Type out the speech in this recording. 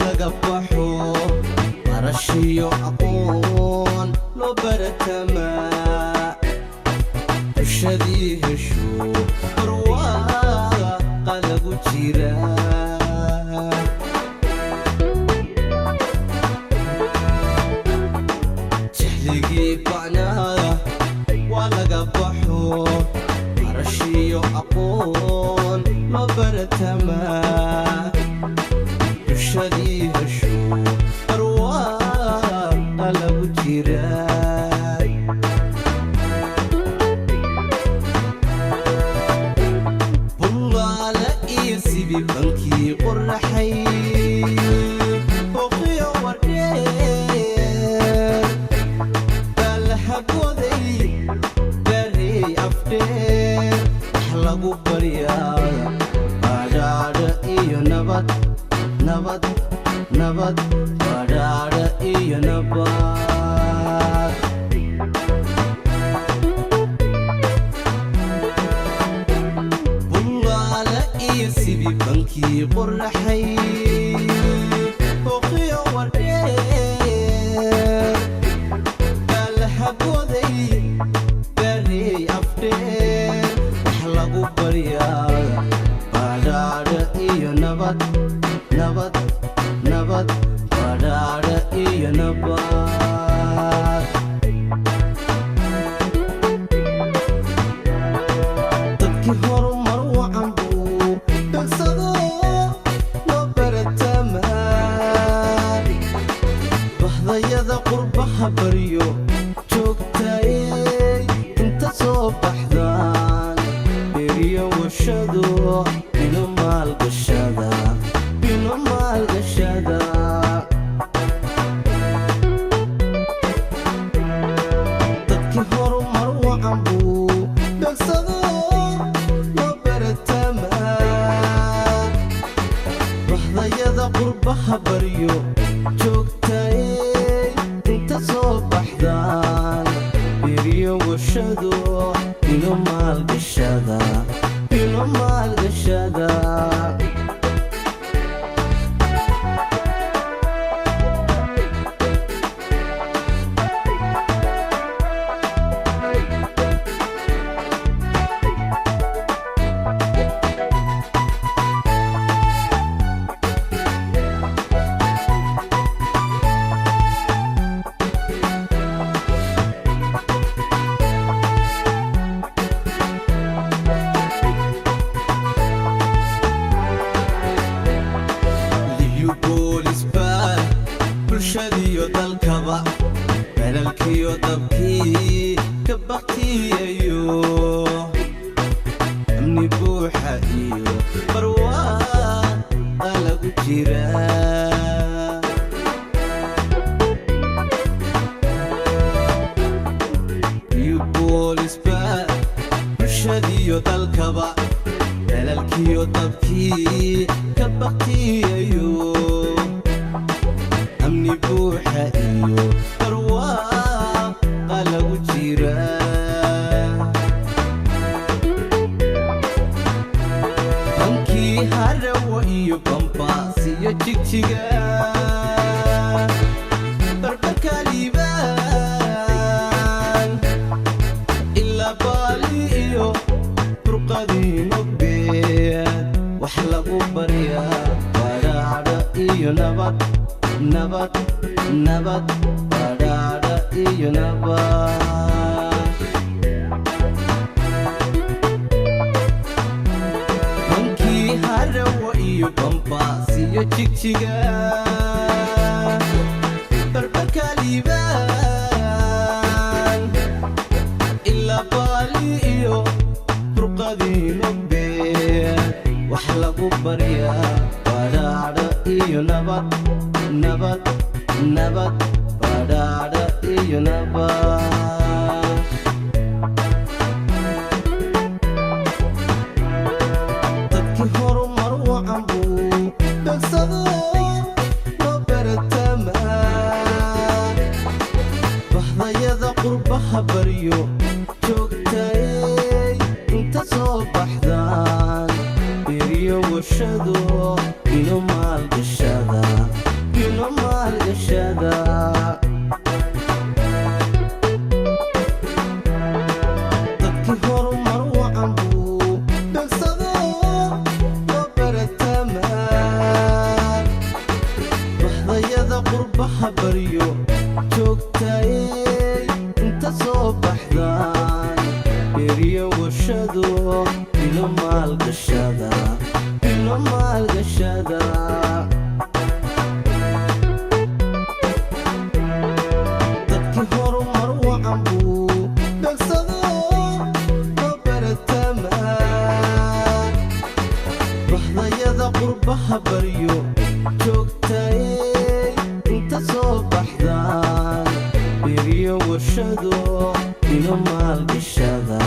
laga baxo barashiyo aqoon loo baratamaa bulshadii hesho barwaaqa lagu jiraa jahligii bacnaa waa laga baxo barashiyo aqoon loo baratamaa bulshadii hesho barwaaqa lagu jiraa bullaala iyo sidii bankii qorraxay booqiyo wardheer baa la habooday baarey afdheer wax lagu baryaa badhaadha iyo nabad nabad nabad badhaadha iyo nabad bullaala iyo sidii bankii qorraxay booqiyo wardheer baa la habooday baarey afdheer wax lagu baryaa badhaadha iyo nabad nabad nabad badhaadha iyo nabad dadkii horumar wacan buu begsado loo baratamaa bahdayada qurbaha baryo joogtayey inta soo baxdaan beriyo washado bino maalgashada dadkii horumar wacan buu begsado loo baratamaa bahdayada qurbaha baryo joogtayey inta soo baxdaan beriyo washado bino maalgashada bulshadiyo dalkaba belalkiyo dabkii ka baktiyayo amni buuxa iyo barwaaqa lagu jiraa iyo boolisba bulshadiyo dalkaba belalkiyo dabkii ka baktiyayo amni buuxa iyo barwaaqa lagu jiraa bankii harawa iyo bambaas iyo jigjiga barbarka liibaan ilaa baali iyo burqadii nogbeed wax lagu baryaa badhaadha iyo nabad nabad nabad badhaadha iyo nabad bankii harawa iyo bambaas iyo jigjiga barbarka liibaan ilaa baali iyo burqadii nogbeed wax lagu baryaa badhaadha iyo nabad nabad nabad badhaadha iyo nabad dadkii horumar wacan buu begsado loo baratamaa bahdayada qurbaha baryo joogtayey inta soo baxdaan beriyo washado ino maalgashada qurbaha baryo joogtayey inta soo baxdaan beriyo warshado ilo maalgashada dadkii horumar wacan buu beegsado oo baratamaan baxdayada qurbaha baryo joogtayey inta soo baxdaan beriyo warshado ilo maalgashada